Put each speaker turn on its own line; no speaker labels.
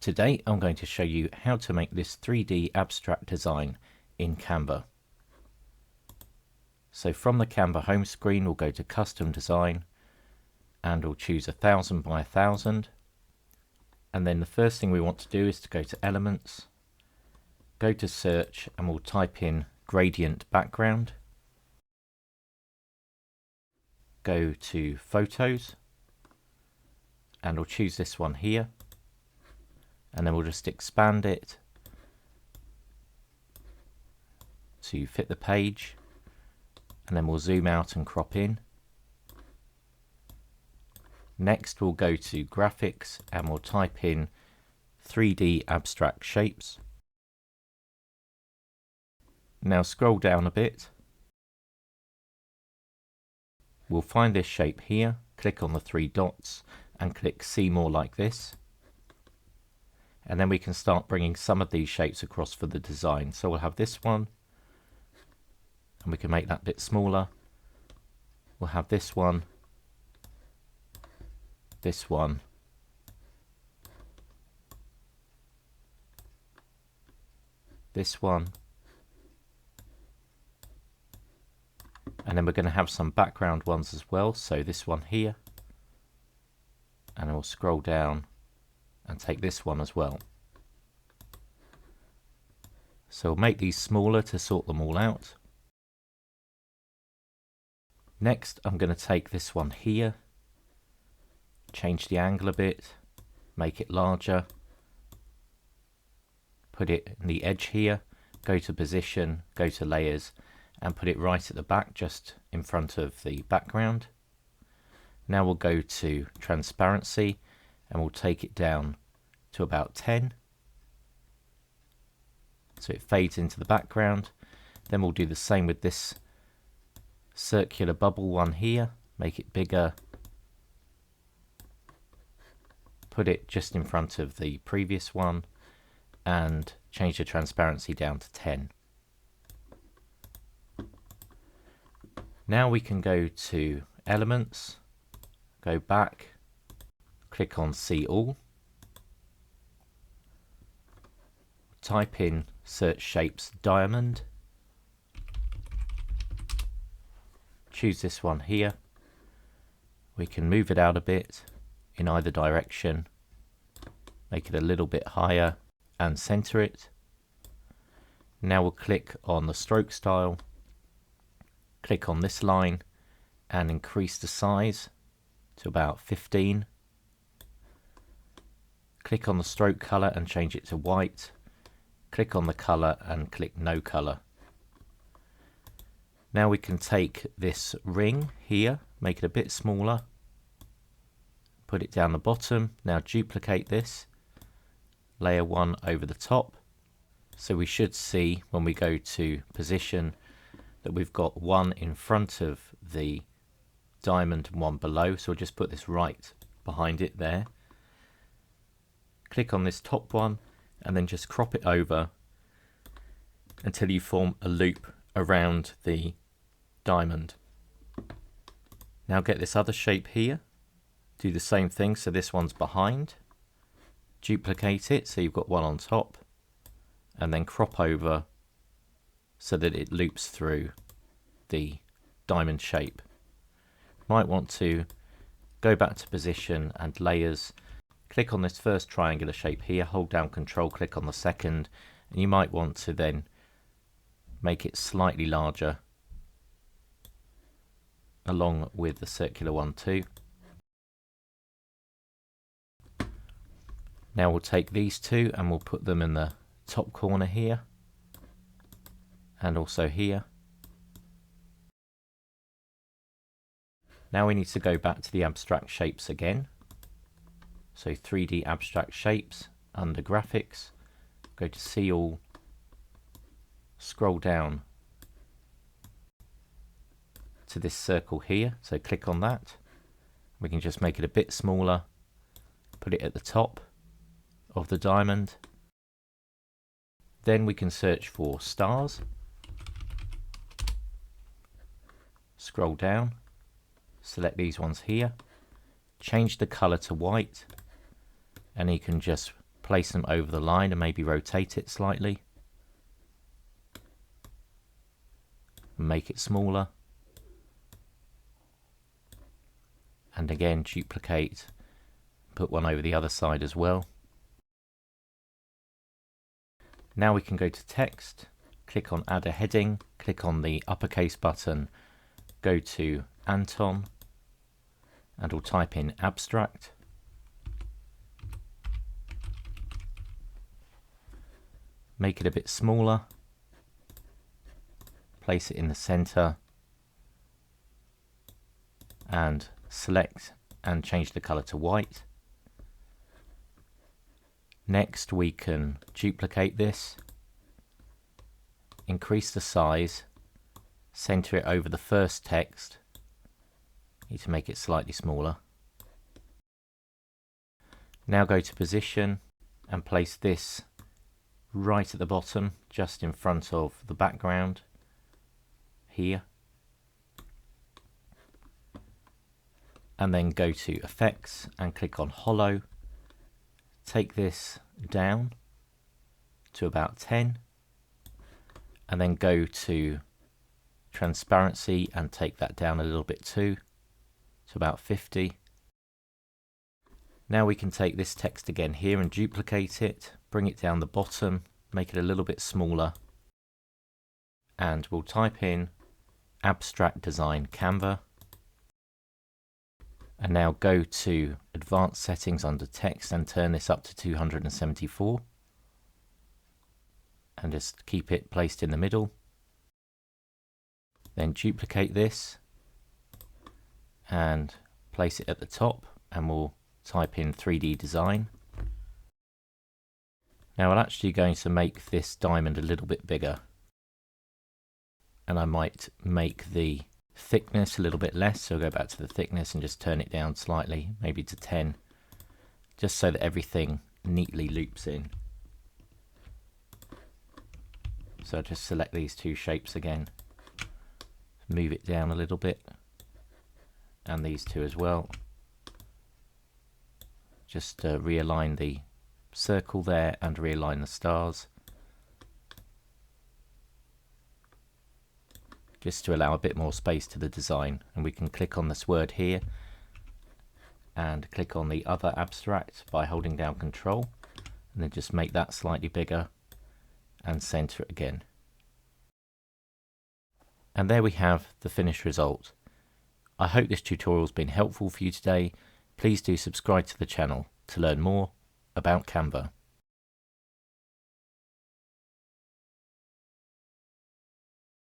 Today I'm going to show you how to make this 3D abstract design in Canva. So from the Canva home screen we'll go to custom design and we'll choose 1000 by 1000, and then the first thing we want to do is to go to elements, go to search, and we'll type in gradient background, go to photos and we'll choose this one here, and then we'll just expand it to fit the page, and then we'll zoom out and crop in. Next we'll go to graphics and we'll type in 3D abstract shapes. Now scroll down a bit. We'll find this shape here, click on the three dots and click see more like this. And then we can start bringing some of these shapes across for the design. So we'll have this one, and we can make that bit smaller. We'll have this one, this one, this one, and then we're going to have some background ones as well. So this one here, and then we'll scroll down and take this one as well. So we'll make these smaller to sort them all out. Next I'm going to take this one here, change the angle a bit, make it larger, put it in the edge here, go to position, go to layers, and put it right at the back, just in front of the background. Now we'll go to transparency and we'll take it down to about 10, so it fades into the background. Then we'll do the same with this circular bubble one here, make it bigger, put it just in front of the previous one, and change the transparency down to 10. Now we can go to elements, go back, click on see all, type in search shapes diamond, choose this one here. We can move it out a bit in either direction, make it a little bit higher and center it. Now we'll click on the stroke style, click on this line and increase the size to about 15. Click on the stroke color and change it to white. Click on the color and click no color. Now we can take this ring here, make it a bit smaller, put it down the bottom. Now duplicate this, layer one over the top. So we should see when we go to position that we've got one in front of the diamond and one below. So we'll just put this right behind it there. Click on this top one and then just crop it over until you form a loop around the diamond. Now get this other shape here, do the same thing. So this one's behind, duplicate it so you've got one on top, and then crop over so that it loops through the diamond shape. Might want to go back to position and layers, click on this first triangular shape here, hold down Control, click on the second, and you might want to then make it slightly larger along with the circular one too. Now we'll take these two and we'll put them in the top corner here and also here. Now we need to go back to the abstract shapes again. So 3D abstract shapes, under graphics, go to see all, scroll down to this circle here, so click on that. We can just make it a bit smaller, put it at the top of the diamond. Then we can search for stars, scroll down, select these ones here, change the color to white, and you can just place them over the line and maybe rotate it slightly. Make it smaller. And again, duplicate, put one over the other side as well. Now we can go to text, click on add a heading, click on the uppercase button, go to Anton, and we'll type in abstract. Make it a bit smaller, place it in the center, and select and change the color to white. Next we can duplicate this, increase the size, center it over the first text. Need to make it slightly smaller. Now go to position and place this right at the bottom, just in front of the background here. And then go to effects and click on hollow. Take this down to about 10 and then go to transparency and take that down a little bit too, to about 50. Now we can take this text again here and duplicate it, bring it down the bottom, make it a little bit smaller, and we'll type in abstract design Canva. And now go to advanced settings under text and turn this up to 274 and just keep it placed in the middle. Then duplicate this and place it at the top, and we'll type in 3D design. Now I'm actually going to make this diamond a little bit bigger, and I might make the thickness a little bit less, so go back to the thickness and just turn it down slightly, maybe to 10, just so that everything neatly loops in. So I'll just select these two shapes again, move it down a little bit, and these two as well. Just realign the circle there and realign the stars, just to allow a bit more space to the design. And we can click on this word here and click on the other abstract by holding down Control, and then just make that slightly bigger and center it again. And there we have the finished result. I hope this tutorial has been helpful for you today. Please do subscribe to the channel to learn more about Canva.